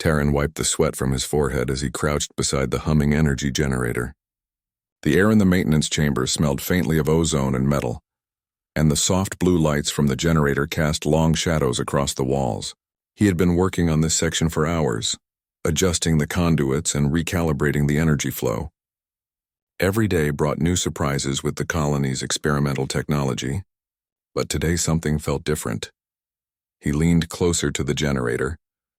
Terran wiped the sweat from his forehead as he crouched beside the humming energy generator. The air in the maintenance chamber smelled faintly of ozone and metal, and the soft blue lights from the generator cast long shadows across the walls. He had been working on this section for hours, adjusting the conduits and recalibrating the energy flow. Every day brought new surprises with the colony's experimental technology, but today something felt different. He leaned closer to the generator,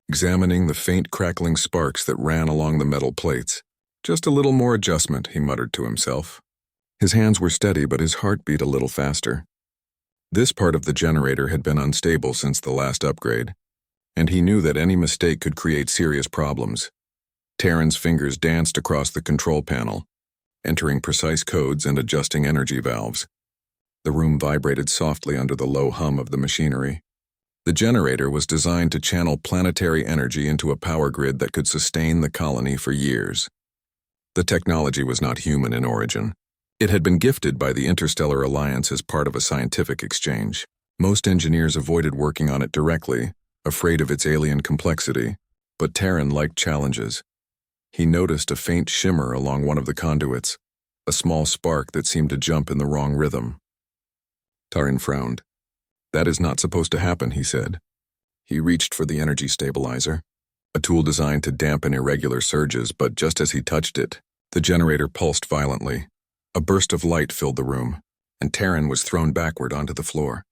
examining the faint crackling sparks that ran along the metal plates. Just a little more adjustment, he muttered to himself. His hands were steady, but his heart beat a little faster. This part of the generator had been unstable since the last upgrade, and he knew that any mistake could create serious problems. Terran's fingers danced across the control panel, entering precise codes and adjusting energy valves. The room vibrated softly under the low hum of the machinery. The generator was designed to channel planetary energy into a power grid that could sustain the colony for years. The technology was not human in origin. It had been gifted by the Interstellar Alliance as part of a scientific exchange. Most engineers avoided working on it directly, afraid of its alien complexity, but Terran liked challenges. He noticed a faint shimmer along one of the conduits, a small spark that seemed to jump in the wrong rhythm. Terran frowned. "That is not supposed to happen," he said. He reached for the energy stabilizer, a tool designed to dampen irregular surges, but just as he touched it, the generator pulsed violently. A burst of light filled the room, and Terran was thrown backward onto the floor.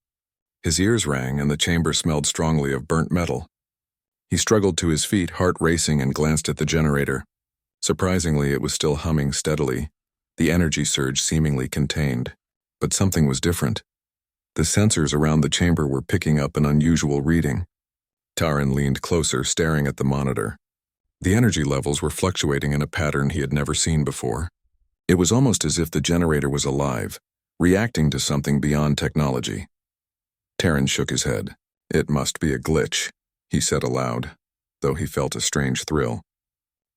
His ears rang, and the chamber smelled strongly of burnt metal. He struggled to his feet, heart racing, and glanced at the generator. Surprisingly, it was still humming steadily, the energy surge seemingly contained. But something was different. The sensors around the chamber were picking up an unusual reading. Terran leaned closer, staring at the monitor. The energy levels were fluctuating in a pattern he had never seen before. It was almost as if the generator was alive, reacting to something beyond technology. Terran shook his head. "It must be a glitch," he said aloud, though he felt a strange thrill.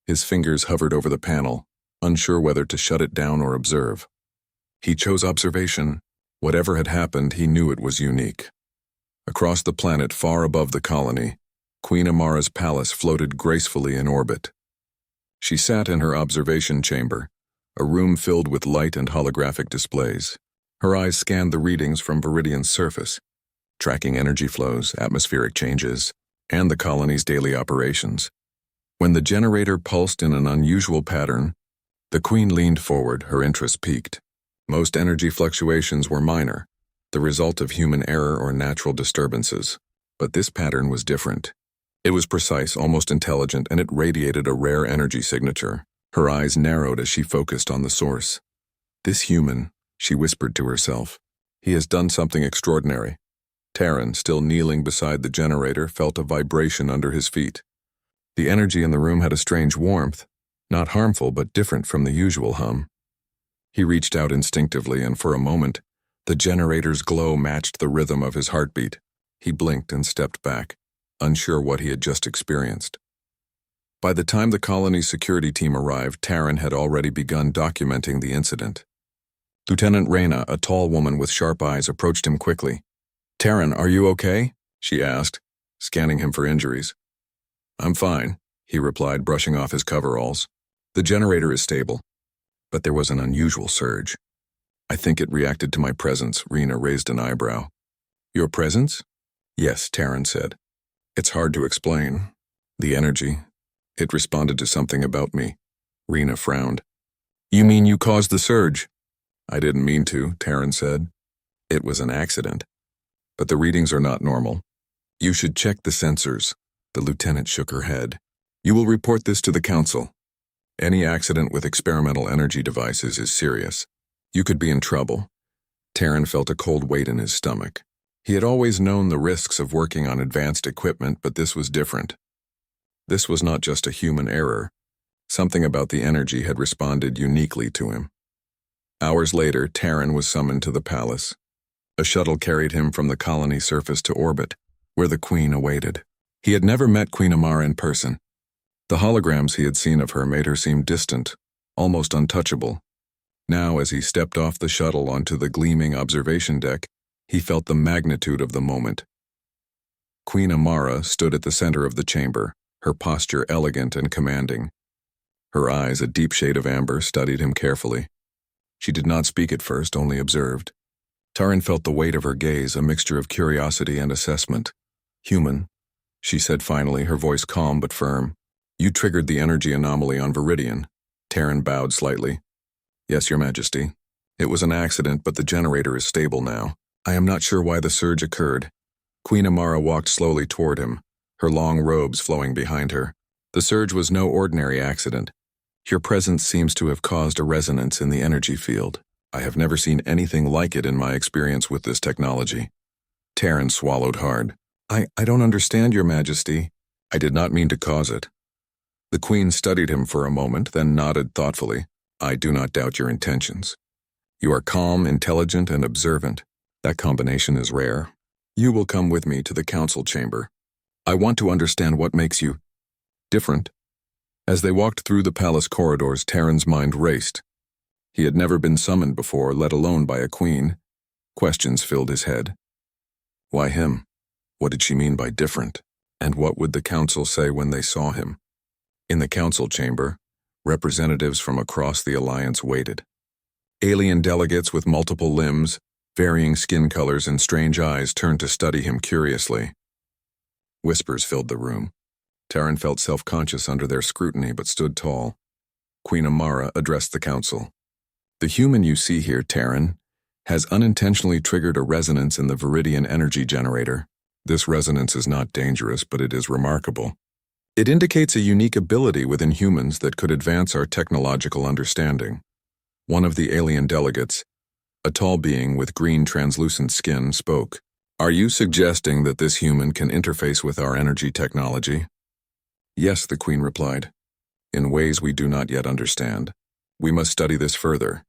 His fingers hovered over the panel, unsure whether to shut it down or observe. He chose observation. Whatever had happened, he knew it was unique. Across the planet, far above the colony, Queen Amara's palace floated gracefully in orbit. She sat in her observation chamber, a room filled with light and holographic displays. Her eyes scanned the readings from Viridian's surface, tracking energy flows, atmospheric changes, and the colony's daily operations. When the generator pulsed in an unusual pattern, the Queen leaned forward, her interest piqued. Most energy fluctuations were minor, the result of human error or natural disturbances. But this pattern was different. It was precise, almost intelligent, and it radiated a rare energy signature. Her eyes narrowed as she focused on the source. "This human," she whispered to herself. "He has done something extraordinary." Terran, still kneeling beside the generator, felt a vibration under his feet. The energy in the room had a strange warmth, not harmful but different from the usual hum. He reached out instinctively, and for a moment, the generator's glow matched the rhythm of his heartbeat. He blinked and stepped back, unsure what he had just experienced. By the time the colony's security team arrived, Terran had already begun documenting the incident. Lieutenant Reyna, a tall woman with sharp eyes, approached him quickly. "Terran, are you okay?" she asked, scanning him for injuries. "I'm fine," he replied, brushing off his coveralls. "The generator is stable. But there was an unusual surge. I think it reacted to my presence." Reyna raised an eyebrow. "Your presence?" "Yes," Terran said. "It's hard to explain. The energy. It responded to something about me." Reyna frowned. "You mean you caused the surge?" "I didn't mean to," Terran said. "It was an accident. But the readings are not normal. You should check the sensors." The lieutenant shook her head. "You will report this to the council. Any accident with experimental energy devices is serious. You could be in trouble." Terran felt a cold weight in his stomach. He had always known the risks of working on advanced equipment, but this was different. This was not just a human error. Something about the energy had responded uniquely to him. Hours later, Terran was summoned to the palace. A shuttle carried him from the colony surface to orbit, where the Queen awaited. He had never met Queen Amara in person. The holograms he had seen of her made her seem distant, almost untouchable. Now, as he stepped off the shuttle onto the gleaming observation deck, he felt the magnitude of the moment. Queen Amara stood at the center of the chamber, her posture elegant and commanding. Her eyes, a deep shade of amber, studied him carefully. She did not speak at first, only observed. Taran felt the weight of her gaze, a mixture of curiosity and assessment. "Human," she said finally, her voice calm but firm. "You triggered the energy anomaly on Viridian." Taran bowed slightly. "Yes, Your Majesty. It was an accident, but the generator is stable now. I am not sure why the surge occurred." Queen Amara walked slowly toward him, her long robes flowing behind her. "The surge was no ordinary accident. Your presence seems to have caused a resonance in the energy field. I have never seen anything like it in my experience with this technology." Taran swallowed hard. I don't understand, Your Majesty." "I did not mean to cause it." The Queen studied him for a moment, then nodded thoughtfully. "I do not doubt your intentions. You are calm, intelligent, and observant. That combination is rare. You will come with me to the council chamber. I want to understand what makes you different." As they walked through the palace corridors, Taran's mind raced. He had never been summoned before, let alone by a queen. Questions filled his head. Why him? What did she mean by different? And what would the council say when they saw him? In the council chamber, representatives from across the alliance waited. Alien delegates with multiple limbs, varying skin colors, and strange eyes turned to study him curiously. Whispers filled the room. Taran felt self-conscious under their scrutiny but stood tall. Queen Amara addressed the council. "The human you see here, Taran, has unintentionally triggered a resonance in the Viridian energy generator. This resonance is not dangerous, but it is remarkable. It indicates a unique ability within humans that could advance our technological understanding." One of the alien delegates, a tall being with green translucent skin, spoke. "Are you suggesting that this human can interface with our energy technology?" "Yes," the Queen replied. "In ways we do not yet understand. We must study this further."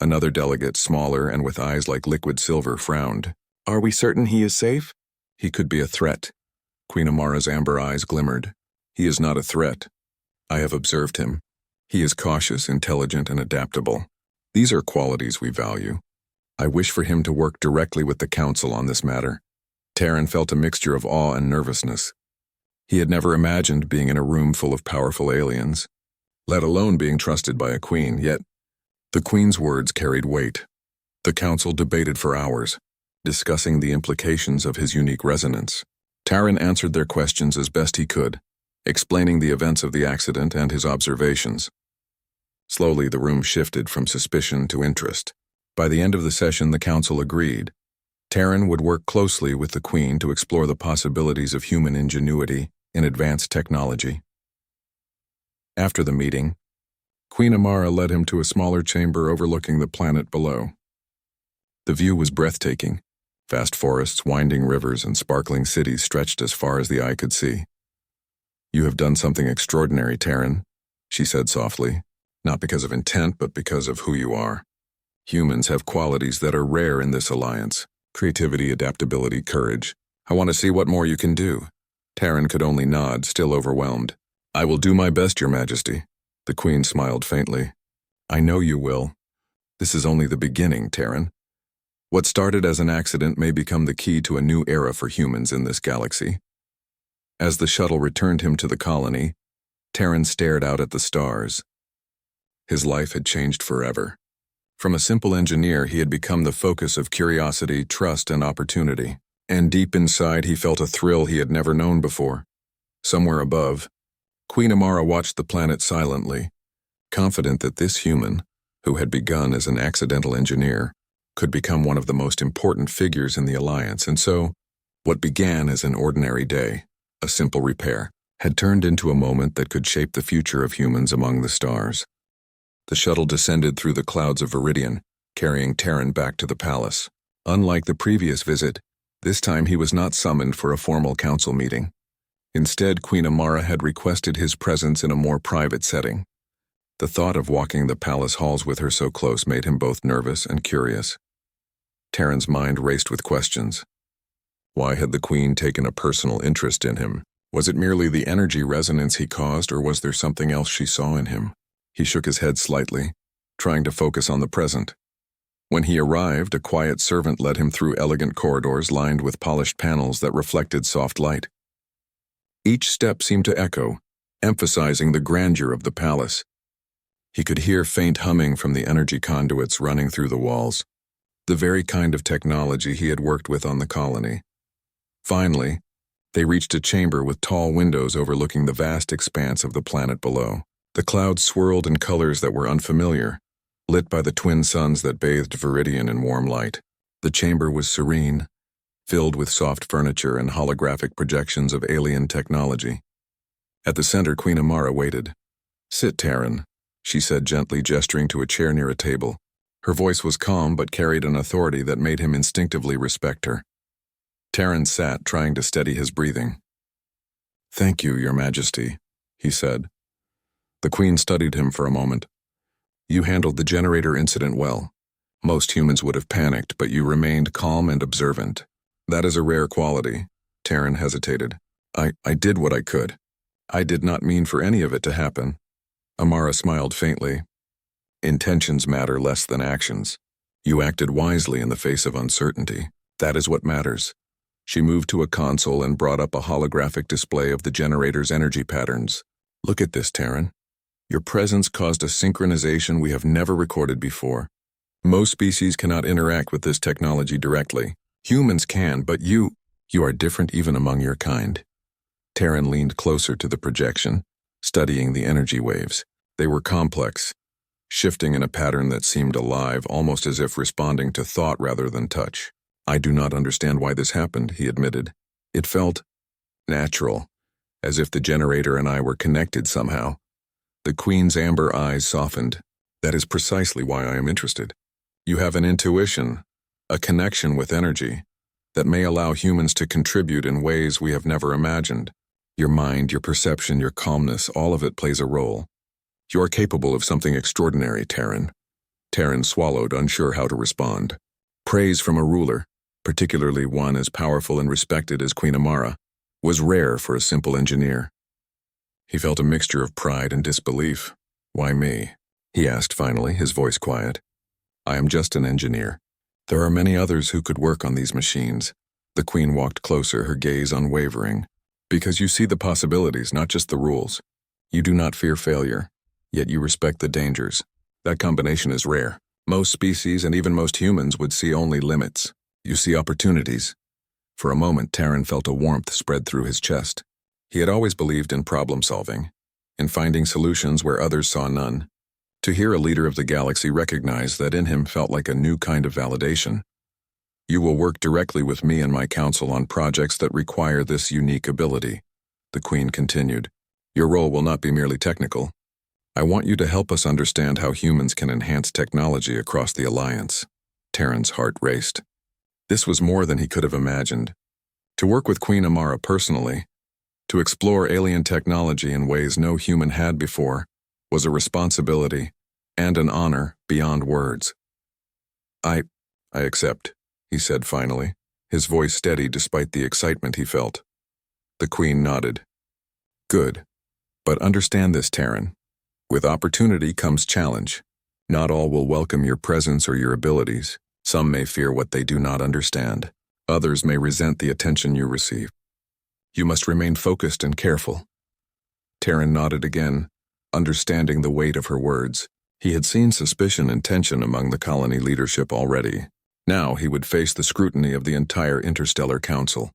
Another delegate, smaller and with eyes like liquid silver, frowned. "Are we certain he is safe?" "He could be a threat." Queen Amara's amber eyes glimmered. "He is not a threat. I have observed him. He is cautious, intelligent, and adaptable. These are qualities we value. I wish for him to work directly with the council on this matter." Taran felt a mixture of awe and nervousness. He had never imagined being in a room full of powerful aliens, let alone being trusted by a queen, yet the Queen's words carried weight. The council debated for hours, discussing the implications of his unique resonance. Taran answered their questions as best he could, explaining the events of the accident and his observations. Slowly, the room shifted from suspicion to interest. By the end of the session, the council agreed. Taran would work closely with the Queen to explore the possibilities of human ingenuity in advanced technology. After the meeting, Queen Amara led him to a smaller chamber overlooking the planet below. The view was breathtaking. Vast forests, winding rivers, and sparkling cities stretched as far as the eye could see. "You have done something extraordinary, Taran," she said softly, "not because of intent, but because of who you are. Humans have qualities that are rare in this alliance: creativity, adaptability, courage. I want to see what more you can do." Taran could only nod, still overwhelmed. "I will do my best, Your Majesty." The Queen smiled faintly. "I know you will. This is only the beginning, Taran. What started as an accident may become the key to a new era for humans in this galaxy." As the shuttle returned him to the colony, Taran stared out at the stars. His life had changed forever. From a simple engineer, he had become the focus of curiosity, trust, and opportunity. And deep inside, he felt a thrill he had never known before. Somewhere above, Queen Amara watched the planet silently, confident that this human, who had begun as an accidental engineer, could become one of the most important figures in the Alliance. And so, what began as an ordinary day, a simple repair, had turned into a moment that could shape the future of humans among the stars. The shuttle descended through the clouds of Viridian, carrying Taran back to the palace. Unlike the previous visit, this time he was not summoned for a formal council meeting. Instead, Queen Amara had requested his presence in a more private setting. The thought of walking the palace halls with her so close made him both nervous and curious. Taran's mind raced with questions. Why had the Queen taken a personal interest in him? Was it merely the energy resonance he caused, or was there something else she saw in him? He shook his head slightly, trying to focus on the present. When he arrived, a quiet servant led him through elegant corridors lined with polished panels that reflected soft light. Each step seemed to echo, emphasizing the grandeur of the palace. He could hear faint humming from the energy conduits running through the walls, the very kind of technology he had worked with on the colony. Finally, they reached a chamber with tall windows overlooking the vast expanse of the planet below. The clouds swirled in colors that were unfamiliar, lit by the twin suns that bathed Viridian in warm light. The chamber was serene, filled with soft furniture and holographic projections of alien technology. At the center, Queen Amara waited. "Sit, Terran," she said gently, gesturing to a chair near a table. Her voice was calm but carried an authority that made him instinctively respect her. Terran sat, trying to steady his breathing. "Thank you, Your Majesty," he said. The Queen studied him for a moment. "You handled the generator incident well. Most humans would have panicked, but you remained calm and observant. That is a rare quality." Terran hesitated. I did what I could. I did not mean for any of it to happen." Amara smiled faintly. "Intentions matter less than actions. You acted wisely in the face of uncertainty. That is what matters." She moved to a console and brought up a holographic display of the generator's energy patterns. "Look at this, Terran. Your presence caused a synchronization we have never recorded before. Most species cannot interact with this technology directly. Humans can, but you are different even among your kind." Terran leaned closer to the projection, studying the energy waves. They were complex, shifting in a pattern that seemed alive, almost as if responding to thought rather than touch. "I do not understand why this happened," he admitted. "It felt natural, as if the generator and I were connected somehow." The Queen's amber eyes softened. "That is precisely why I am interested. You have an intuition, a connection with energy, that may allow humans to contribute in ways we have never imagined. Your mind, your perception, your calmness, all of it plays a role. You are capable of something extraordinary, Terran." Terran swallowed, unsure how to respond. Praise from a ruler, particularly one as powerful and respected as Queen Amara, was rare for a simple engineer. He felt a mixture of pride and disbelief. "Why me?" he asked finally, his voice quiet. "I am just an engineer. There are many others who could work on these machines." The Queen walked closer, her gaze unwavering. "Because you see the possibilities, not just the rules. You do not fear failure, yet you respect the dangers. That combination is rare. Most species and even most humans would see only limits. You see opportunities." For a moment, Terran felt a warmth spread through his chest. He had always believed in problem-solving, in finding solutions where others saw none. To hear a leader of the galaxy recognize that in him felt like a new kind of validation. "You will work directly with me and my council on projects that require this unique ability," the Queen continued. "Your role will not be merely technical. I want you to help us understand how humans can enhance technology across the Alliance." Terran's heart raced. This was more than he could have imagined. To work with Queen Amara personally, to explore alien technology in ways no human had before, was a responsibility and an honor beyond words. I accept," he said finally, his voice steady despite the excitement he felt. The Queen nodded. "Good. But understand this, Terran. With opportunity comes challenge. Not all will welcome your presence or your abilities. Some may fear what they do not understand. Others may resent the attention you receive. You must remain focused and careful." Terran nodded again, understanding the weight of her words. He had seen suspicion and tension among the colony leadership already. Now he would face the scrutiny of the entire Interstellar Council.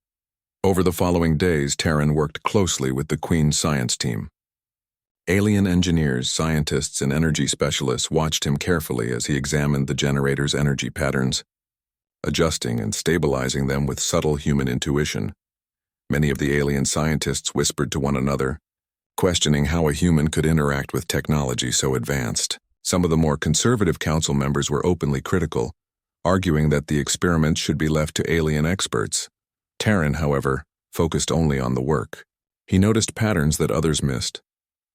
Over the following days, Terran worked closely with the Queen's science team. Alien engineers, scientists, and energy specialists watched him carefully as he examined the generator's energy patterns, adjusting and stabilizing them with subtle human intuition. Many of the alien scientists whispered to one another, questioning how a human could interact with technology so advanced. Some of the more conservative council members were openly critical, arguing that the experiments should be left to alien experts. Terran, however, focused only on the work. He noticed patterns that others missed,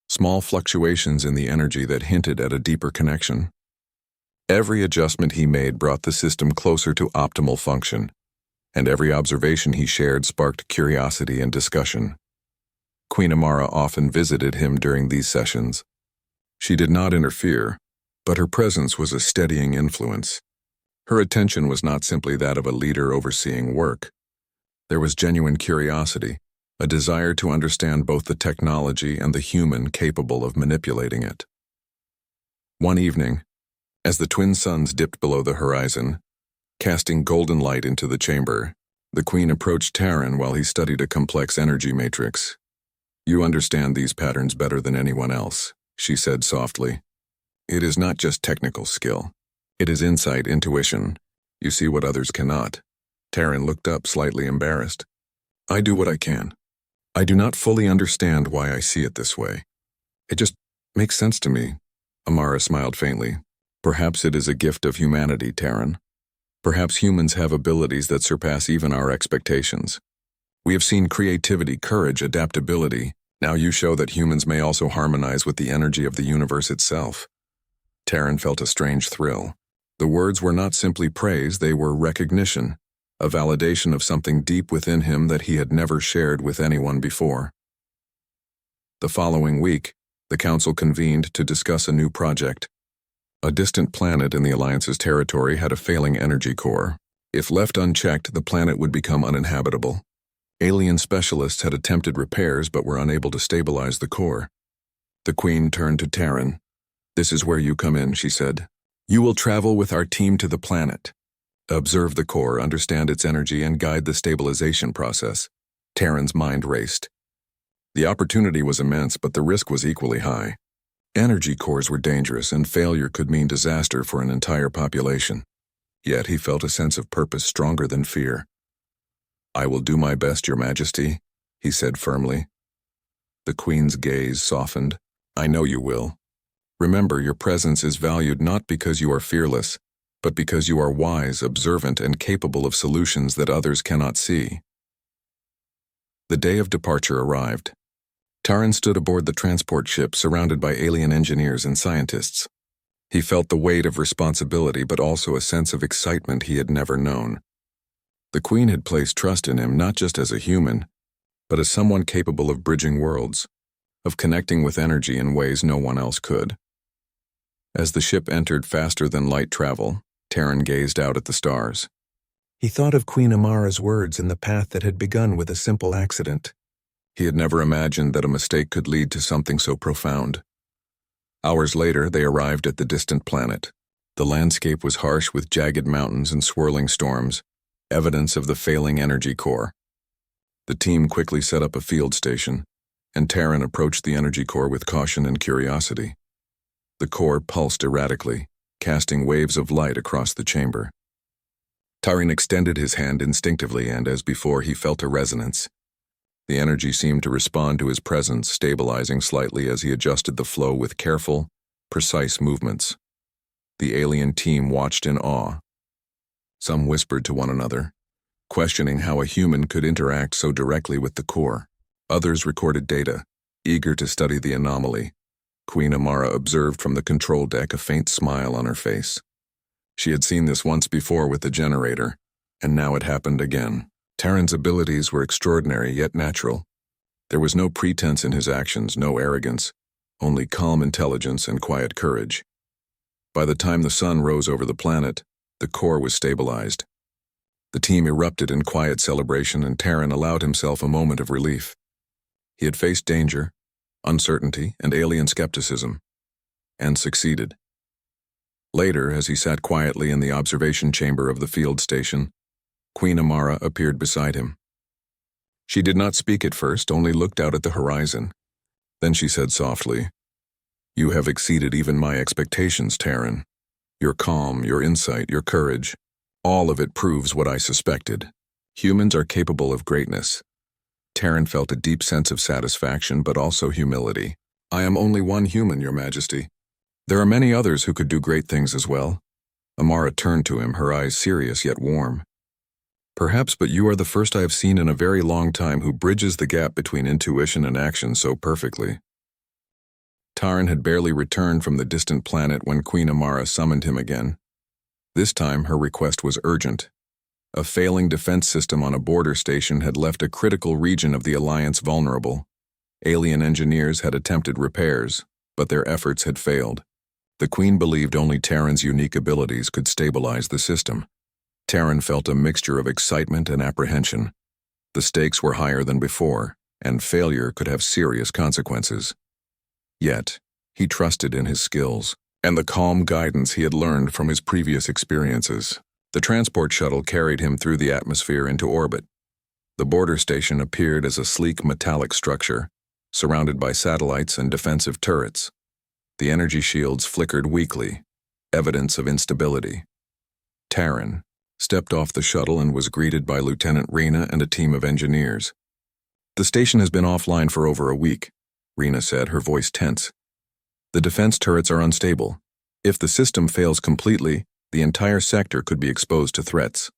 small fluctuations in the energy that hinted at a deeper connection. Every adjustment he made brought the system closer to optimal function, and every observation he shared sparked curiosity and discussion. Queen Amara often visited him during these sessions. She did not interfere, but her presence was a steadying influence. Her attention was not simply that of a leader overseeing work. There was genuine curiosity, a desire to understand both the technology and the human capable of manipulating it. One evening, as the twin suns dipped below the horizon, casting golden light into the chamber, the Queen approached Terran while he studied a complex energy matrix. "You understand these patterns better than anyone else," she said softly. "It is not just technical skill. It is insight, intuition. You see what others cannot." Terran looked up, slightly embarrassed. "I do what I can. I do not fully understand why I see it this way. It just makes sense to me." Amara smiled faintly. "Perhaps it is a gift of humanity, Terran. Perhaps humans have abilities that surpass even our expectations. We have seen creativity, courage, adaptability. Now you show that humans may also harmonize with the energy of the universe itself." Terran felt a strange thrill. The words were not simply praise, they were recognition, a validation of something deep within him that he had never shared with anyone before. The following week, the Council convened to discuss a new project. A distant planet in the Alliance's territory had a failing energy core. If left unchecked, the planet would become uninhabitable. Alien specialists had attempted repairs but were unable to stabilize the core. The Queen turned to Terran. "This is where you come in," she said. "You will travel with our team to the planet. Observe the core, understand its energy, and guide the stabilization process." Terran's mind raced. The opportunity was immense, but the risk was equally high. Energy cores were dangerous, and failure could mean disaster for an entire population. Yet he felt a sense of purpose stronger than fear. "I will do my best, Your Majesty," he said firmly. The Queen's gaze softened. "I know you will. Remember, your presence is valued not because you are fearless, but because you are wise, observant, and capable of solutions that others cannot see." The day of departure arrived. Terran stood aboard the transport ship surrounded by alien engineers and scientists. He felt the weight of responsibility but also a sense of excitement he had never known. The Queen had placed trust in him not just as a human, but as someone capable of bridging worlds, of connecting with energy in ways no one else could. As the ship entered faster than light travel, Terran gazed out at the stars. He thought of Queen Amara's words in the path that had begun with a simple accident. He had never imagined that a mistake could lead to something so profound. Hours later, they arrived at the distant planet. The landscape was harsh with jagged mountains and swirling storms, evidence of the failing energy core. The team quickly set up a field station, and Terran approached the energy core with caution and curiosity. The core pulsed erratically, casting waves of light across the chamber. Terran extended his hand instinctively, and as before, he felt a resonance. The energy seemed to respond to his presence, stabilizing slightly as he adjusted the flow with careful, precise movements. The alien team watched in awe. Some whispered to one another, questioning how a human could interact so directly with the core. Others recorded data, eager to study the anomaly. Queen Amara observed from the control deck, a faint smile on her face. She had seen this once before with the generator, and now it happened again. Terran's abilities were extraordinary yet natural. There was no pretense in his actions, no arrogance, only calm intelligence and quiet courage. By the time the sun rose over the planet, the core was stabilized. The team erupted in quiet celebration, and Terran allowed himself a moment of relief. He had faced danger, uncertainty, and alien skepticism, and succeeded. Later, as he sat quietly in the observation chamber of the field station, Queen Amara appeared beside him. She did not speak at first, only looked out at the horizon. Then she said softly, "You have exceeded even my expectations, Terran. Your calm, your insight, your courage, all of it proves what I suspected. Humans are capable of greatness." Terran felt a deep sense of satisfaction, but also humility. "I am only one human, Your Majesty. There are many others who could do great things as well." Amara turned to him, her eyes serious yet warm. "Perhaps, but you are the first I have seen in a very long time who bridges the gap between intuition and action so perfectly." Terran had barely returned from the distant planet when Queen Amara summoned him again. This time, her request was urgent. A failing defense system on a border station had left a critical region of the Alliance vulnerable. Alien engineers had attempted repairs, but their efforts had failed. The Queen believed only Terran's unique abilities could stabilize the system. Terran felt a mixture of excitement and apprehension. The stakes were higher than before, and failure could have serious consequences. Yet, he trusted in his skills and the calm guidance he had learned from his previous experiences. The transport shuttle carried him through the atmosphere into orbit. The border station appeared as a sleek metallic structure, surrounded by satellites and defensive turrets. The energy shields flickered weakly, evidence of instability. Taryn stepped off the shuttle and was greeted by Lieutenant Rena and a team of engineers. "The station has been offline for over a week," Rena said, her voice tense. "The defense turrets are unstable. If the system fails completely, the entire sector could be exposed to threats."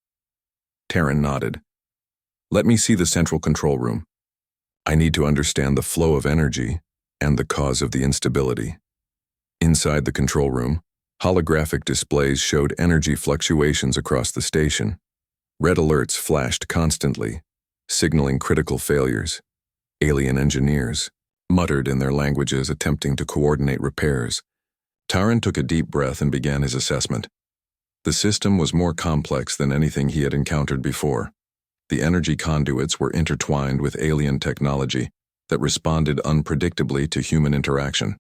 Taryn nodded. "Let me see the central control room. I need to understand the flow of energy and the cause of the instability." Inside the control room, holographic displays showed energy fluctuations across the station. Red alerts flashed constantly, signaling critical failures. Alien engineers muttered in their languages, attempting to coordinate repairs. Taryn took a deep breath and began his assessment. The system was more complex than anything he had encountered before. The energy conduits were intertwined with alien technology that responded unpredictably to human interaction.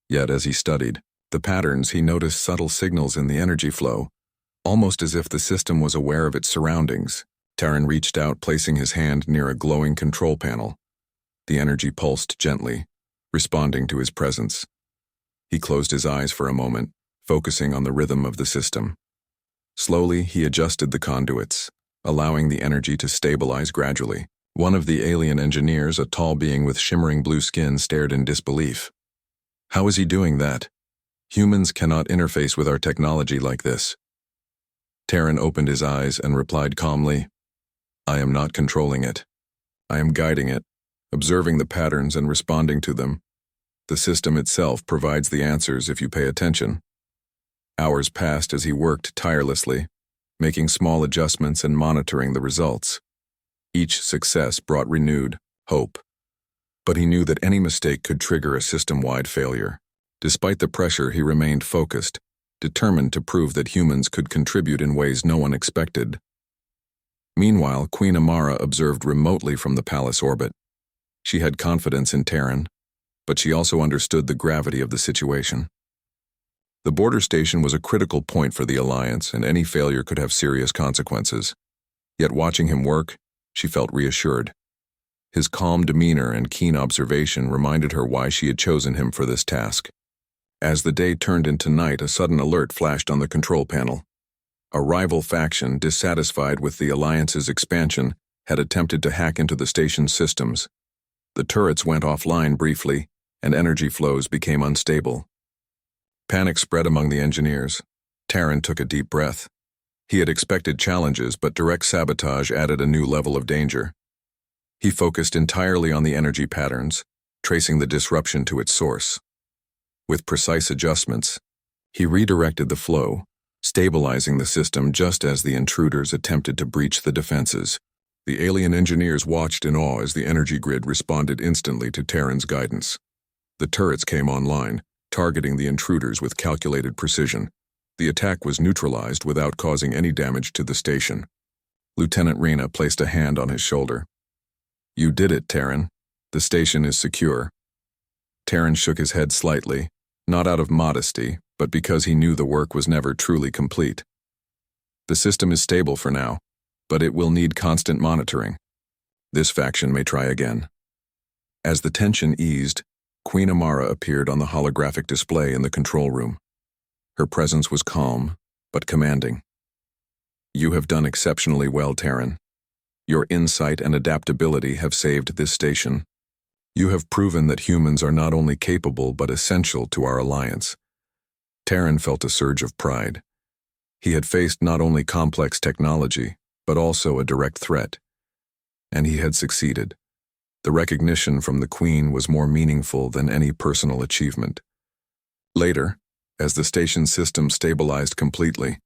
Yet as he studied the patterns, he noticed subtle signals in the energy flow, almost as if the system was aware of its surroundings. Taryn reached out, placing his hand near a glowing control panel. The energy pulsed gently, responding to his presence. He closed his eyes for a moment, focusing on the rhythm of the system. Slowly, he adjusted the conduits, allowing the energy to stabilize gradually. One of the alien engineers, a tall being with shimmering blue skin, stared in disbelief. "How is he doing that? Humans cannot interface with our technology like this." Taryn opened his eyes and replied calmly, "I am not controlling it. I am guiding it, observing the patterns and responding to them. The system itself provides the answers if you pay attention." Hours passed as he worked tirelessly, making small adjustments and monitoring the results. Each success brought renewed hope. But he knew that any mistake could trigger a system-wide failure. Despite the pressure, he remained focused, determined to prove that humans could contribute in ways no one expected. Meanwhile, Queen Amara observed remotely from the palace orbit. She had confidence in Taryn, but she also understood the gravity of the situation. The border station was a critical point for the Alliance, and any failure could have serious consequences. Yet watching him work, she felt reassured. His calm demeanor and keen observation reminded her why she had chosen him for this task. As the day turned into night, a sudden alert flashed on the control panel. A rival faction, dissatisfied with the Alliance's expansion, had attempted to hack into the station's systems. The turrets went offline briefly, and energy flows became unstable. Panic spread among the engineers. Taryn took a deep breath. He had expected challenges, but direct sabotage added a new level of danger. He focused entirely on the energy patterns, tracing the disruption to its source. With precise adjustments, he redirected the flow, stabilizing the system just as the intruders attempted to breach the defenses. The alien engineers watched in awe as the energy grid responded instantly to Taryn's guidance. The turrets came online, targeting the intruders with calculated precision. The attack was neutralized without causing any damage to the station. Lieutenant Rena placed a hand on his shoulder. "You did it, Taryn. The station is secure." Taryn shook his head slightly, not out of modesty, but because he knew the work was never truly complete. "The system is stable for now, but it will need constant monitoring. This faction may try again." As the tension eased, Queen Amara appeared on the holographic display in the control room. Her presence was calm, but commanding. "You have done exceptionally well, Taryn. Your insight and adaptability have saved this station. You have proven that humans are not only capable but essential to our alliance." Taryn felt a surge of pride. He had faced not only complex technology, but also a direct threat. And he had succeeded. The recognition from the Queen was more meaningful than any personal achievement. Later, as the station system stabilized completely,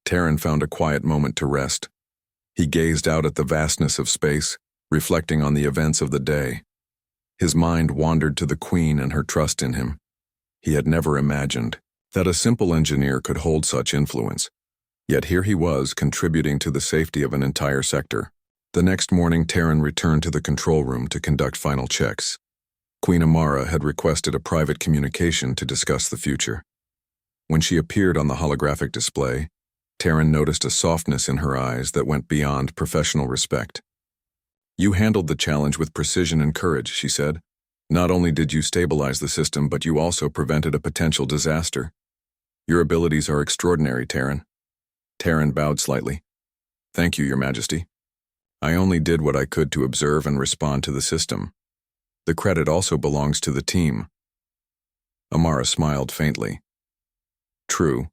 Taryn found a quiet moment to rest. He gazed out at the vastness of space, reflecting on the events of the day. His mind wandered to the Queen and her trust in him. He had never imagined that a simple engineer could hold such influence. Yet here he was, contributing to the safety of an entire sector. The next morning, Terran returned to the control room to conduct final checks. Queen Amara had requested a private communication to discuss the future. When she appeared on the holographic display, Terran noticed a softness in her eyes that went beyond professional respect. "You handled the challenge with precision and courage," she said. "Not only did you stabilize the system, but you also prevented a potential disaster. Your abilities are extraordinary, Terran." Terran bowed slightly. "Thank you, Your Majesty. I only did what I could to observe and respond to the system. The credit also belongs to the team." Amara smiled faintly. "True,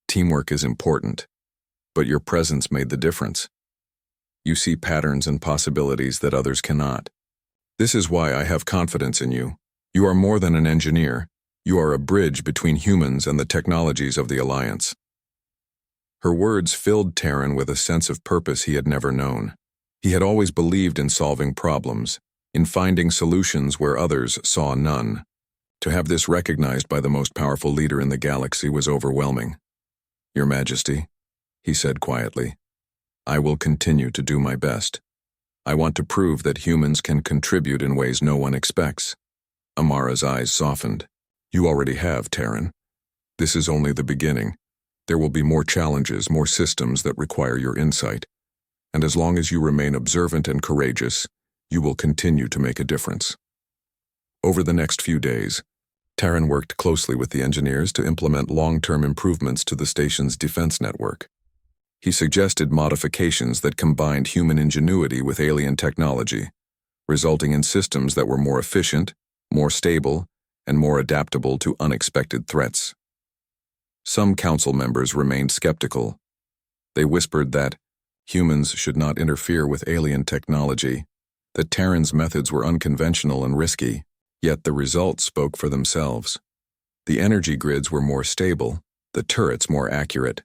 teamwork is important, but your presence made the difference. You see patterns and possibilities that others cannot. This is why I have confidence in you. You are more than an engineer. You are a bridge between humans and the technologies of the Alliance." Her words filled Terran with a sense of purpose he had never known. He had always believed in solving problems, in finding solutions where others saw none. To have this recognized by the most powerful leader in the galaxy was overwhelming. "Your Majesty," he said quietly, "I will continue to do my best. I want to prove that humans can contribute in ways no one expects." Amara's eyes softened. "You already have, Terran. This is only the beginning. There will be more challenges, more systems that require your insight. And as long as you remain observant and courageous, you will continue to make a difference." Over the next few days, Terran worked closely with the engineers to implement long-term improvements to the station's defense network. He suggested modifications that combined human ingenuity with alien technology, resulting in systems that were more efficient, more stable, and more adaptable to unexpected threats. Some council members remained skeptical. They whispered that humans should not interfere with alien technology, that Terran's methods were unconventional and risky, yet the results spoke for themselves. The energy grids were more stable, the turrets more accurate,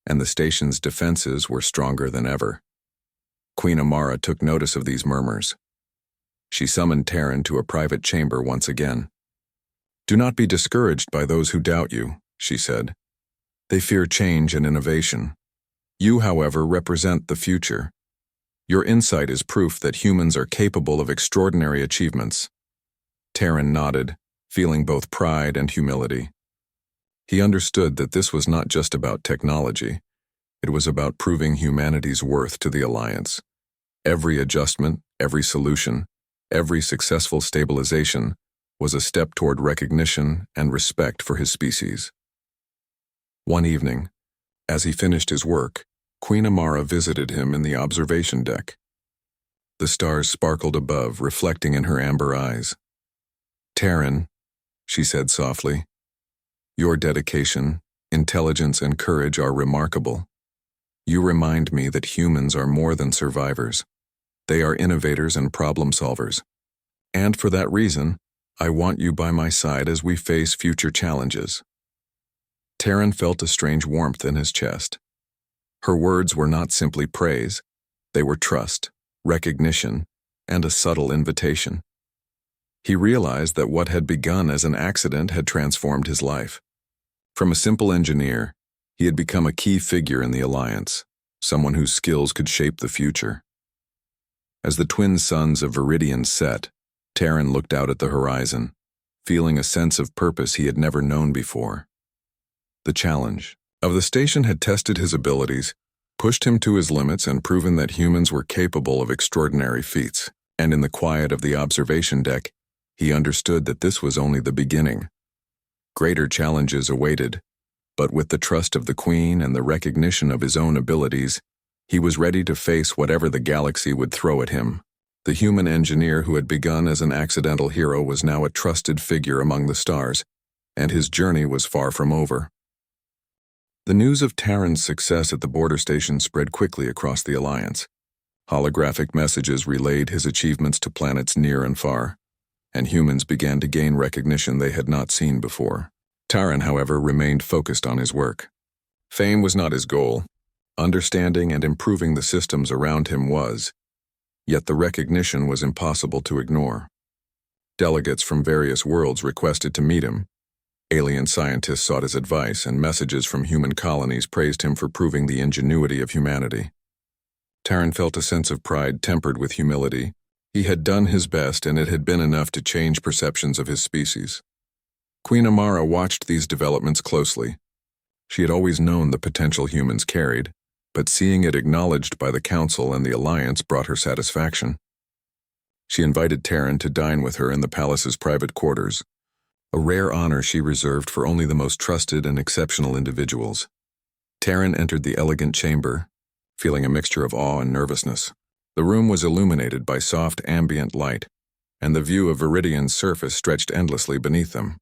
and the station's defenses were stronger than ever. Queen Amara took notice of these murmurs. She summoned Terran to a private chamber once again. "Do not be discouraged by those who doubt you," she said. "They fear change and innovation. You, however, represent the future. Your insight is proof that humans are capable of extraordinary achievements." Terran nodded, feeling both pride and humility. He understood that this was not just about technology. It was about proving humanity's worth to the Alliance. Every adjustment, every solution, every successful stabilization was a step toward recognition and respect for his species. One evening, as he finished his work, Queen Amara visited him in the observation deck. The stars sparkled above, reflecting in her amber eyes. "Terran," she said softly, "your dedication, intelligence, and courage are remarkable. You remind me that humans are more than survivors. They are innovators and problem solvers. And for that reason, I want you by my side as we face future challenges." Terran felt a strange warmth in his chest. Her words were not simply praise, they were trust, recognition, and a subtle invitation. He realized that what had begun as an accident had transformed his life. From a simple engineer, he had become a key figure in the Alliance, someone whose skills could shape the future. As the twin suns of Viridian set, Terran looked out at the horizon, feeling a sense of purpose he had never known before. The challenge of the station had tested his abilities, pushed him to his limits, and proven that humans were capable of extraordinary feats. And in the quiet of the observation deck, he understood that this was only the beginning. Greater challenges awaited, but with the trust of the Queen and the recognition of his own abilities, he was ready to face whatever the galaxy would throw at him. The human engineer who had begun as an accidental hero was now a trusted figure among the stars, and his journey was far from over. The news of Terran's success at the border station spread quickly across the Alliance. Holographic messages relayed his achievements to planets near and far, and humans began to gain recognition they had not seen before. Terran, however, remained focused on his work. Fame was not his goal. Understanding and improving the systems around him was, yet the recognition was impossible to ignore. Delegates from various worlds requested to meet him. Alien scientists sought his advice, and messages from human colonies praised him for proving the ingenuity of humanity. Taryn felt a sense of pride tempered with humility. He had done his best, and it had been enough to change perceptions of his species. Queen Amara watched these developments closely. She had always known the potential humans carried, but seeing it acknowledged by the Council and the Alliance brought her satisfaction. She invited Taryn to dine with her in the palace's private quarters, a rare honor she reserved for only the most trusted and exceptional individuals. Taryn entered the elegant chamber, feeling a mixture of awe and nervousness. The room was illuminated by soft ambient light, and the view of Viridian's surface stretched endlessly beneath them.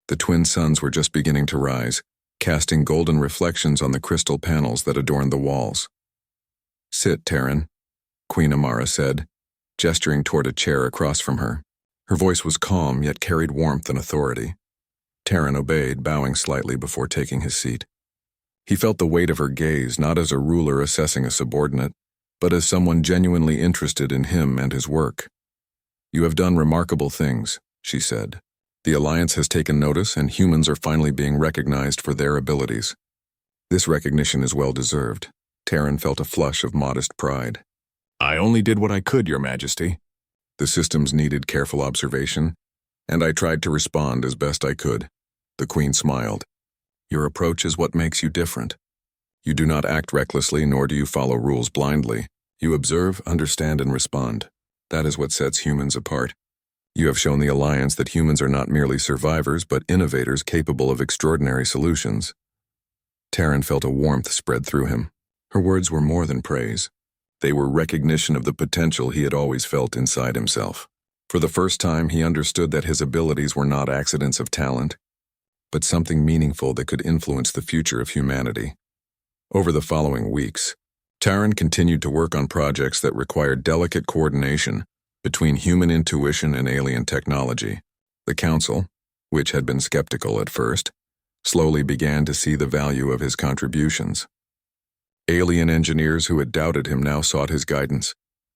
The twin suns were just beginning to rise, casting golden reflections on the crystal panels that adorned the walls. "Sit, Taryn," Queen Amara said, gesturing toward a chair across from her. Her voice was calm, yet carried warmth and authority. Taryn obeyed, bowing slightly before taking his seat. He felt the weight of her gaze, not as a ruler assessing a subordinate, but as someone genuinely interested in him and his work. "You have done remarkable things," she said. "The Alliance has taken notice, and humans are finally being recognized for their abilities. This recognition is well-deserved." Taryn felt a flush of modest pride. "I only did what I could, Your Majesty. The systems needed careful observation, and I tried to respond as best I could." The Queen smiled. "Your approach is what makes you different. You do not act recklessly, nor do you follow rules blindly. You observe, understand, and respond. That is what sets humans apart. You have shown the Alliance that humans are not merely survivors, but innovators capable of extraordinary solutions." Taryn felt a warmth spread through him. Her words were more than praise. They were recognition of the potential he had always felt inside himself. For the first time, he understood that his abilities were not accidents of talent, but something meaningful that could influence the future of humanity. Over the following weeks, Taryn continued to work on projects that required delicate coordination between human intuition and alien technology. The Council, which had been skeptical at first, slowly began to see the value of his contributions. Alien engineers who had doubted him now sought his guidance,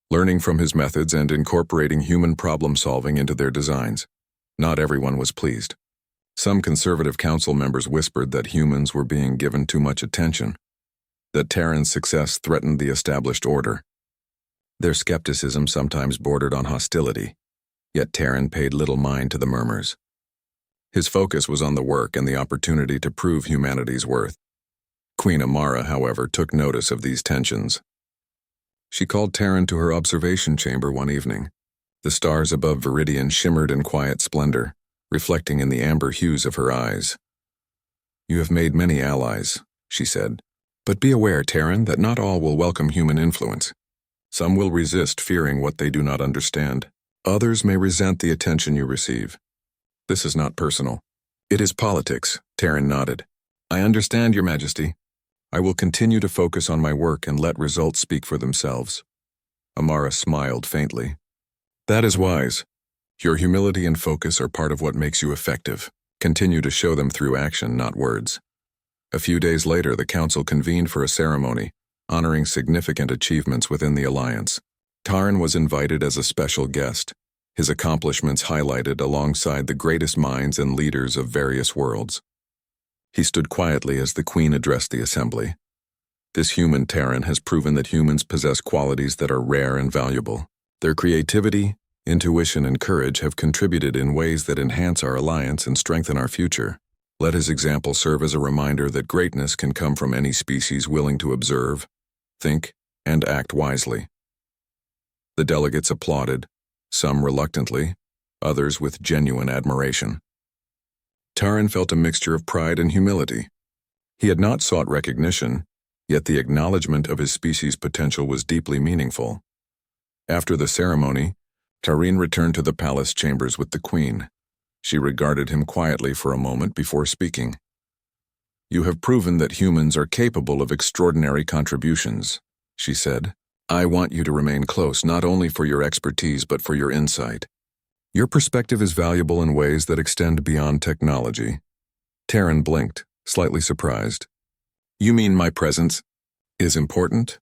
learning from his methods and incorporating human problem-solving into their designs. Not everyone was pleased. Some conservative council members whispered that humans were being given too much attention, that Taryn's success threatened the established order. Their skepticism sometimes bordered on hostility, yet Taryn paid little mind to the murmurs. His focus was on the work and the opportunity to prove humanity's worth. Queen Amara, however, took notice of these tensions. She called Taryn to her observation chamber one evening. The stars above Viridian shimmered in quiet splendor, reflecting in the amber hues of her eyes. "You have made many allies," she said. "But be aware, Taryn, that not all will welcome human influence. Some will resist, fearing what they do not understand. Others may resent the attention you receive. This is not personal. It is politics." Taryn nodded. "I understand, Your Majesty. I will continue to focus on my work and let results speak for themselves." Amara smiled faintly. "That is wise. Your humility and focus are part of what makes you effective. Continue to show them through action, not words." A few days later, the Council convened for a ceremony, honoring significant achievements within the Alliance. Taryn was invited as a special guest, his accomplishments highlighted alongside the greatest minds and leaders of various worlds. He stood quietly as the Queen addressed the assembly. "This human Taryn has proven that humans possess qualities that are rare and valuable. Their creativity, intuition, and courage have contributed in ways that enhance our alliance and strengthen our future. Let his example serve as a reminder that greatness can come from any species willing to observe, think, and act wisely." The delegates applauded, some reluctantly, others with genuine admiration. Taryn felt a mixture of pride and humility. He had not sought recognition, yet the acknowledgement of his species' potential was deeply meaningful. After the ceremony, Taryn returned to the palace chambers with the Queen. She regarded him quietly for a moment before speaking. "You have proven that humans are capable of extraordinary contributions," she said. "I want you to remain close, not only for your expertise but for your insight. Your perspective is valuable in ways that extend beyond technology." Taryn blinked, slightly surprised. "You mean my presence is important?"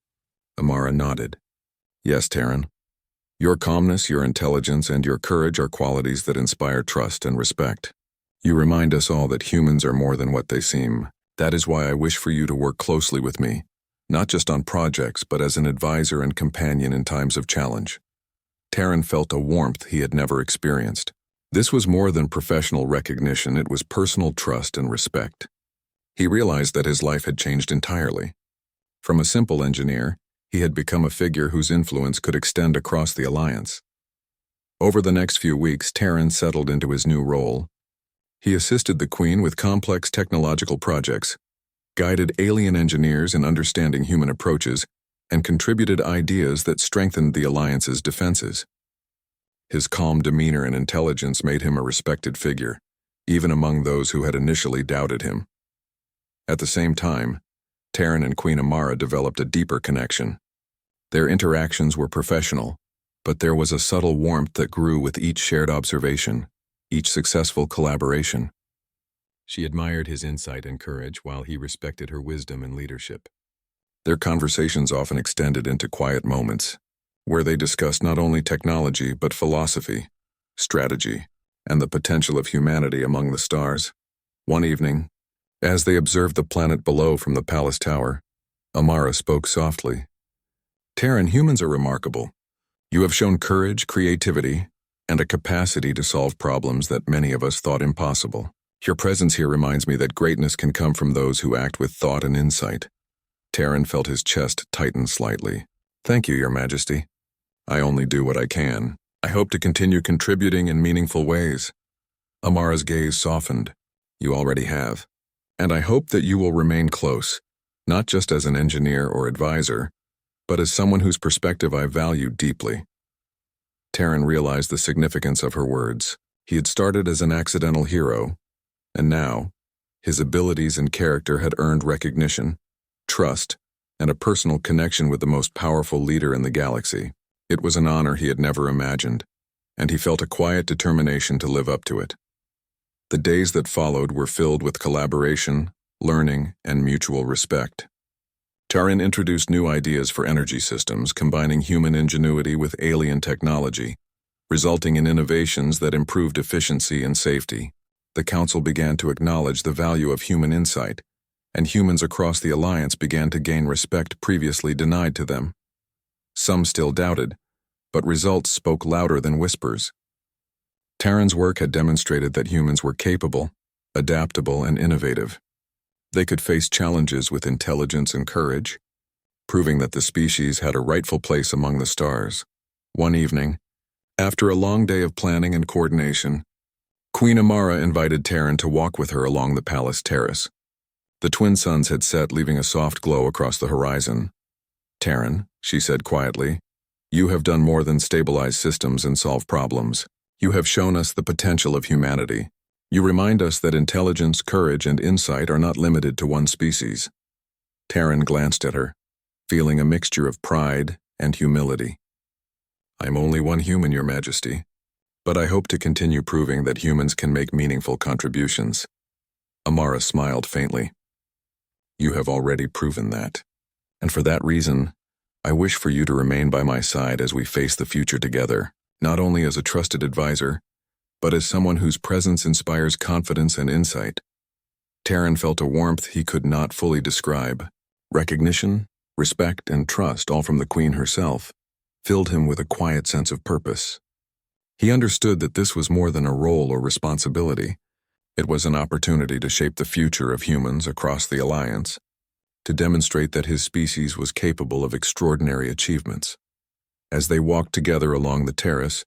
Amara nodded. "Yes, Taryn. Your calmness, your intelligence, and your courage are qualities that inspire trust and respect. You remind us all that humans are more than what they seem. That is why I wish for you to work closely with me, not just on projects but as an advisor and companion in times of challenge. Terran felt a warmth he had never experienced. This was more than professional recognition, it was personal trust and respect. He realized that his life had changed entirely. From a simple engineer, he had become a figure whose influence could extend across the Alliance. Over the next few weeks, Terran settled into his new role. He assisted the Queen with complex technological projects, guided alien engineers in understanding human approaches, and contributed ideas that strengthened the Alliance's defenses. His calm demeanor and intelligence made him a respected figure, even among those who had initially doubted him. At the same time, Terran and Queen Amara developed a deeper connection. Their interactions were professional, but there was a subtle warmth that grew with each shared observation, each successful collaboration. She admired his insight and courage while he respected her wisdom and leadership. Their conversations often extended into quiet moments, where they discussed not only technology but philosophy, strategy, and the potential of humanity among the stars. One evening, as they observed the planet below from the palace tower, Amara spoke softly. "Terran, humans are remarkable. You have shown courage, creativity, and a capacity to solve problems that many of us thought impossible. Your presence here reminds me that greatness can come from those who act with thought and insight." Terran felt his chest tighten slightly. "Thank you, Your Majesty. I only do what I can. I hope to continue contributing in meaningful ways." Amara's gaze softened. "You already have. And I hope that you will remain close, not just as an engineer or advisor, but as someone whose perspective I value deeply." Terran realized the significance of her words. He had started as an accidental hero, and now, his abilities and character had earned recognition, trust, and a personal connection with the most powerful leader in the galaxy. It was an honor he had never imagined, and he felt a quiet determination to live up to it. The days that followed were filled with collaboration, learning, and mutual respect. Terran introduced new ideas for energy systems, combining human ingenuity with alien technology, resulting in innovations that improved efficiency and safety. The Council began to acknowledge the value of human insight, and humans across the Alliance began to gain respect previously denied to them. Some still doubted, but results spoke louder than whispers. Terran's work had demonstrated that humans were capable, adaptable, and innovative. They could face challenges with intelligence and courage, proving that the species had a rightful place among the stars. One evening, after a long day of planning and coordination, Queen Amara invited Terran to walk with her along the palace terrace. The twin suns had set, leaving a soft glow across the horizon. "Terran," she said quietly, "you have done more than stabilize systems and solve problems. You have shown us the potential of humanity. You remind us that intelligence, courage, and insight are not limited to one species." Terran glanced at her, feeling a mixture of pride and humility. "I'm only one human, Your Majesty, but I hope to continue proving that humans can make meaningful contributions." Amara smiled faintly. "You have already proven that, and for that reason, I wish for you to remain by my side as we face the future together, not only as a trusted advisor, but as someone whose presence inspires confidence and insight." Terran felt a warmth he could not fully describe. Recognition, respect, and trust, all from the Queen herself, filled him with a quiet sense of purpose. He understood that this was more than a role or responsibility. It was an opportunity to shape the future of humans across the Alliance, to demonstrate that his species was capable of extraordinary achievements. As they walked together along the terrace,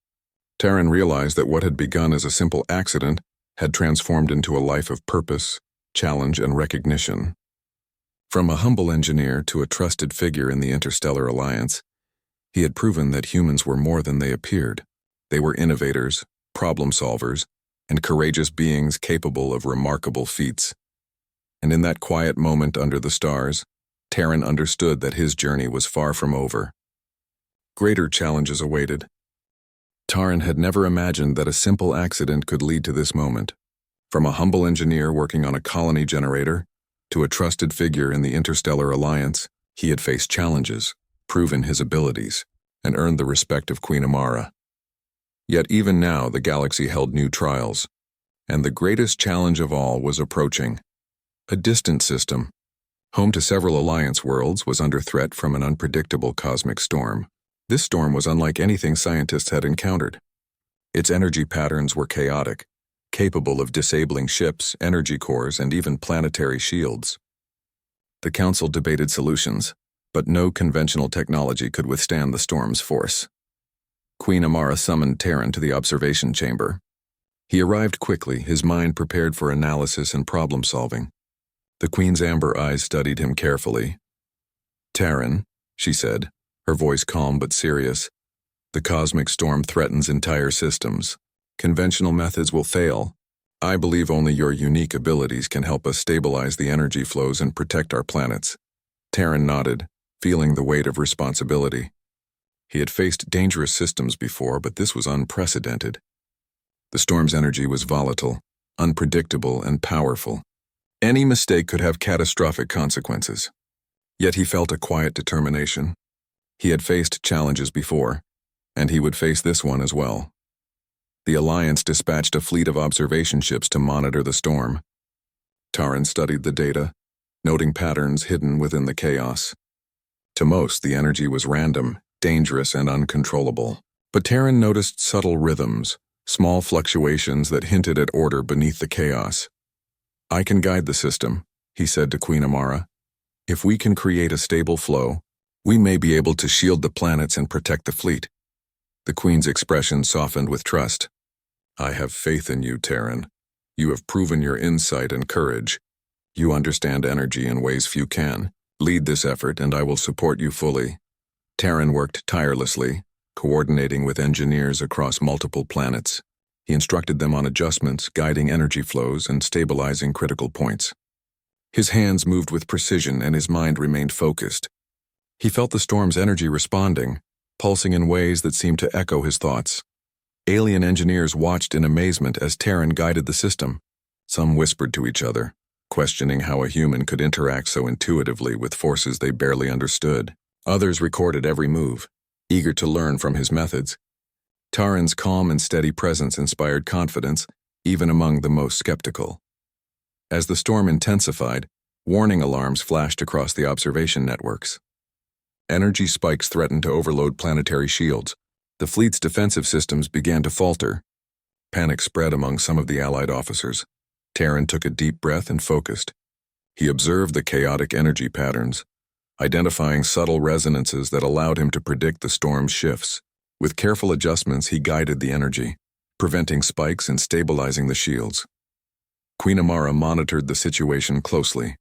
Terran realized that what had begun as a simple accident had transformed into a life of purpose, challenge, and recognition. From a humble engineer to a trusted figure in the Interstellar Alliance, he had proven that humans were more than they appeared. They were innovators, problem solvers, and courageous beings capable of remarkable feats. And in that quiet moment under the stars, Terran understood that his journey was far from over. Greater challenges awaited. Terran had never imagined that a simple accident could lead to this moment. From a humble engineer working on a colony generator to a trusted figure in the Interstellar Alliance, he had faced challenges, proven his abilities, and earned the respect of Queen Amara. Yet even now the galaxy held new trials, and the greatest challenge of all was approaching. A distant system, home to several Alliance worlds, was under threat from an unpredictable cosmic storm. This storm was unlike anything scientists had encountered. Its energy patterns were chaotic, capable of disabling ships, energy cores, and even planetary shields. The Council debated solutions, but no conventional technology could withstand the storm's force. Queen Amara summoned Terran to the observation chamber. He arrived quickly, his mind prepared for analysis and problem-solving. The Queen's amber eyes studied him carefully. "Terran," she said, her voice calm but serious, "the cosmic storm threatens entire systems. Conventional methods will fail. I believe only your unique abilities can help us stabilize the energy flows and protect our planets." Terran nodded, feeling the weight of responsibility. He had faced dangerous systems before, but this was unprecedented. The storm's energy was volatile, unpredictable, and powerful. Any mistake could have catastrophic consequences. Yet he felt a quiet determination. He had faced challenges before, and he would face this one as well. The Alliance dispatched a fleet of observation ships to monitor the storm. Terran studied the data, noting patterns hidden within the chaos. To most, the energy was random, dangerous, and uncontrollable. But Terran noticed subtle rhythms, small fluctuations that hinted at order beneath the chaos. "I can guide the system," he said to Queen Amara. "If we can create a stable flow, we may be able to shield the planets and protect the fleet." The Queen's expression softened with trust. "I have faith in you, Terran. You have proven your insight and courage. You understand energy in ways few can. Lead this effort, and I will support you fully." Terran worked tirelessly, coordinating with engineers across multiple planets. He instructed them on adjustments, guiding energy flows, and stabilizing critical points. His hands moved with precision, and his mind remained focused. He felt the storm's energy responding, pulsing in ways that seemed to echo his thoughts. Alien engineers watched in amazement as Terran guided the system. Some whispered to each other, questioning how a human could interact so intuitively with forces they barely understood. Others recorded every move, eager to learn from his methods. Terran's calm and steady presence inspired confidence, even among the most skeptical. As the storm intensified, warning alarms flashed across the observation networks. Energy spikes threatened to overload planetary shields. The fleet's defensive systems began to falter. Panic spread among some of the Allied officers. Terran took a deep breath and focused. He observed the chaotic energy patterns, identifying subtle resonances that allowed him to predict the storm's shifts. With careful adjustments, he guided the energy, preventing spikes and stabilizing the shields. Queen Amara monitored the situation closely.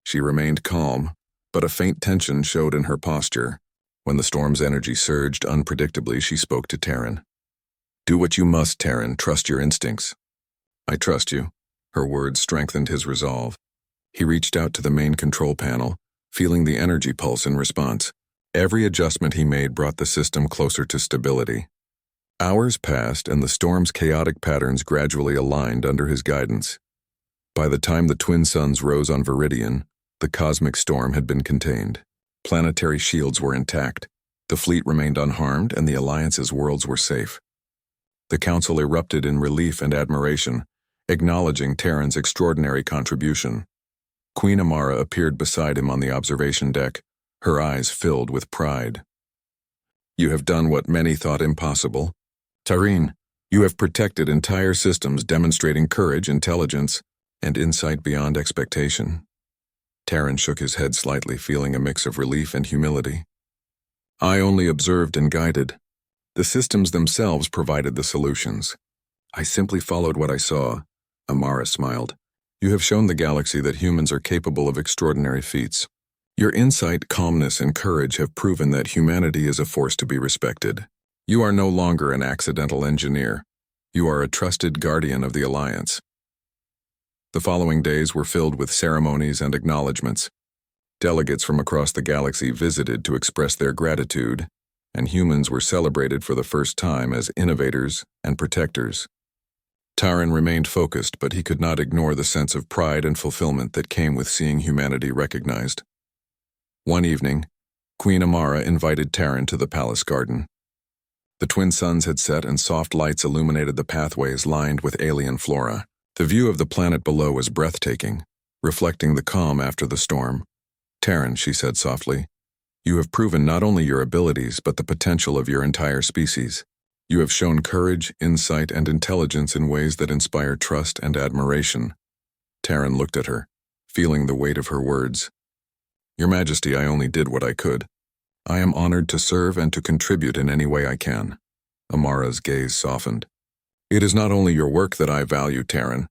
She remained calm, but a faint tension showed in her posture. When the storm's energy surged unpredictably, she spoke to Terran. "Do what you must, Terran. Trust your instincts." "I trust you." Her words strengthened his resolve. He reached out to the main control panel, feeling the energy pulse in response. Every adjustment he made brought the system closer to stability. Hours passed, and the storm's chaotic patterns gradually aligned under his guidance. By the time the twin suns rose on Viridian, the cosmic storm had been contained. Planetary shields were intact, the fleet remained unharmed, and the Alliance's worlds were safe. The Council erupted in relief and admiration, acknowledging Terran's extraordinary contribution. Queen Amara appeared beside him on the observation deck, her eyes filled with pride. "You have done what many thought impossible. Terran, you have protected entire systems, demonstrating courage, intelligence, and insight beyond expectation." Terran shook his head slightly, feeling a mix of relief and humility. "I only observed and guided. The systems themselves provided the solutions. I simply followed what I saw." Amara smiled. "You have shown the galaxy that humans are capable of extraordinary feats. Your insight, calmness, and courage have proven that humanity is a force to be respected. You are no longer an accidental engineer. You are a trusted guardian of the Alliance." The following days were filled with ceremonies and acknowledgments. Delegates from across the galaxy visited to express their gratitude, and humans were celebrated for the first time as innovators and protectors. Terran remained focused, but he could not ignore the sense of pride and fulfillment that came with seeing humanity recognized. One evening, Queen Amara invited Terran to the palace garden. The twin suns had set and soft lights illuminated the pathways lined with alien flora. The view of the planet below was breathtaking. reflecting the calm after the storm. "Terran," she said softly, "you have proven not only your abilities but the potential of your entire species. You have shown courage, insight, and intelligence in ways that inspire trust and admiration." Terran looked at her, feeling the weight of her words. "Your Majesty, I only did what I could. I am honored to serve and to contribute in any way I can." Amara's gaze softened. "It is not only your work that I value, Terran.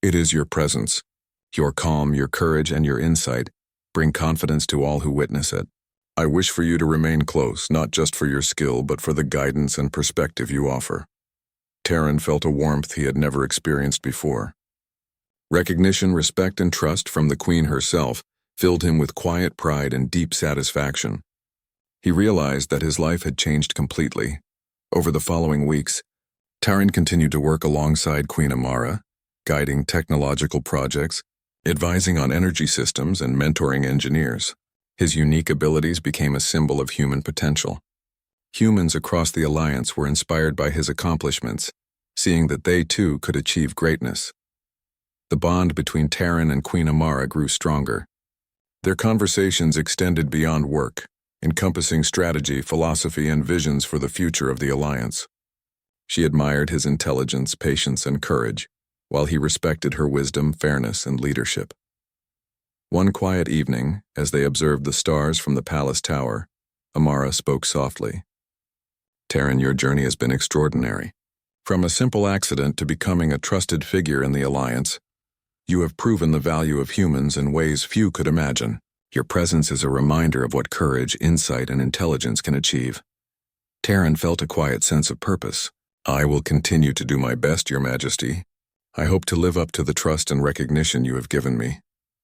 It is your presence. Your calm, your courage, and your insight bring confidence to all who witness it. I wish for you to remain close, not just for your skill, but for the guidance and perspective you offer." Terran felt a warmth he had never experienced before. Recognition, respect, and trust from the Queen herself filled him with quiet pride and deep satisfaction. He realized that his life had changed completely. Over the following weeks, Terran continued to work alongside Queen Amara, guiding technological projects, advising on energy systems, and mentoring engineers. His unique abilities became a symbol of human potential. Humans across the Alliance were inspired by his accomplishments, seeing that they too could achieve greatness. The bond between Terran and Queen Amara grew stronger. Their conversations extended beyond work, encompassing strategy, philosophy, and visions for the future of the Alliance. She admired his intelligence, patience, and courage, while he respected her wisdom, fairness, and leadership. One quiet evening, as they observed the stars from the palace tower, Amara spoke softly. "Terran, your journey has been extraordinary. From a simple accident to becoming a trusted figure in the Alliance, you have proven the value of humans in ways few could imagine. Your presence is a reminder of what courage, insight, and intelligence can achieve." Terran felt a quiet sense of purpose. "I will continue to do my best, Your Majesty. I hope to live up to the trust and recognition you have given me."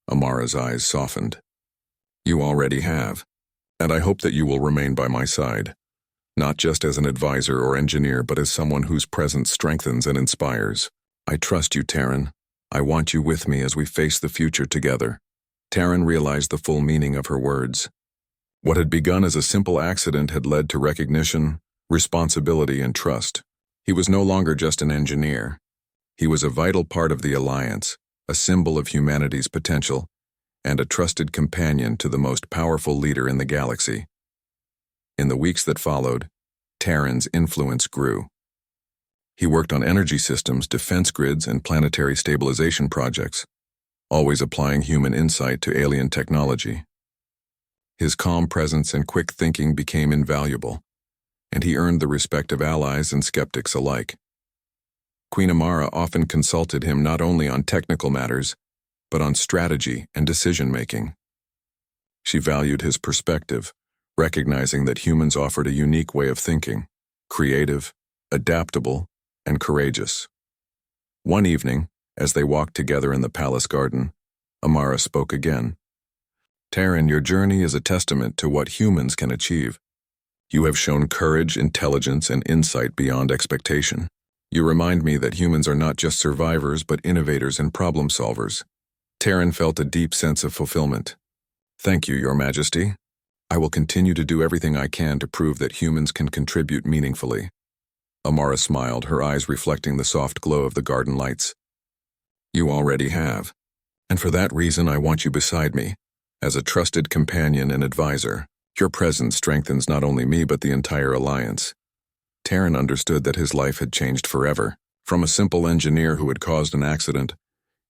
Amara's eyes softened. "You already have, and I hope that you will remain by my side, not just as an advisor or engineer, but as someone whose presence strengthens and inspires. I trust you, Terran. I want you with me as we face the future together." Terran realized the full meaning of her words. What had begun as a simple accident had led to recognition, responsibility, and trust. He was no longer just an engineer. He was a vital part of the Alliance, a symbol of humanity's potential, and a trusted companion to the most powerful leader in the galaxy. In the weeks that followed, Terran's influence grew. He worked on energy systems, defense grids, and planetary stabilization projects, always applying human insight to alien technology. His calm presence and quick thinking became invaluable, and he earned the respect of allies and skeptics alike. Queen Amara often consulted him not only on technical matters, but on strategy and decision-making. She valued his perspective, recognizing that humans offered a unique way of thinking, creative, adaptable, and courageous. One evening, as they walked together in the palace garden, Amara spoke again. "Terran, your journey is a testament to what humans can achieve. You have shown courage, intelligence, and insight beyond expectation. You remind me that humans are not just survivors but innovators and problem solvers." Terran felt a deep sense of fulfillment. "Thank you, Your Majesty. I will continue to do everything I can to prove that humans can contribute meaningfully." Amara smiled, her eyes reflecting the soft glow of the garden lights. "You already have, and for that reason I want you beside me, as a trusted companion and advisor. Your presence strengthens not only me but the entire Alliance." Terran understood that his life had changed forever. From a simple engineer who had caused an accident,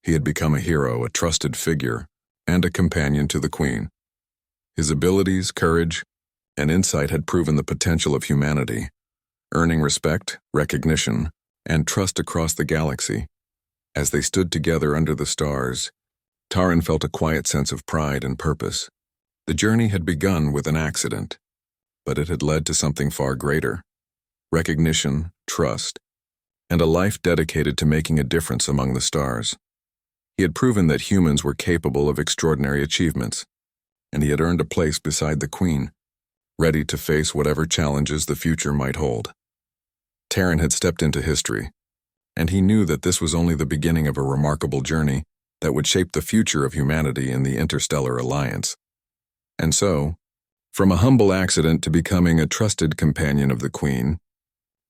he had become a hero, a trusted figure, and a companion to the Queen. His abilities, courage, and insight had proven the potential of humanity, earning respect, recognition, and trust across the galaxy. As they stood together under the stars, Terran felt a quiet sense of pride and purpose. The journey had begun with an accident, but it had led to something far greater: recognition, trust, and a life dedicated to making a difference among the stars. He had proven that humans were capable of extraordinary achievements, and he had earned a place beside the Queen, ready to face whatever challenges the future might hold. Terran had stepped into history, and he knew that this was only the beginning of a remarkable journey that would shape the future of humanity in the Interstellar Alliance. And so, from a humble accident to becoming a trusted companion of the Queen,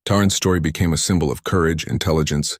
Terran's story became a symbol of courage, intelligence,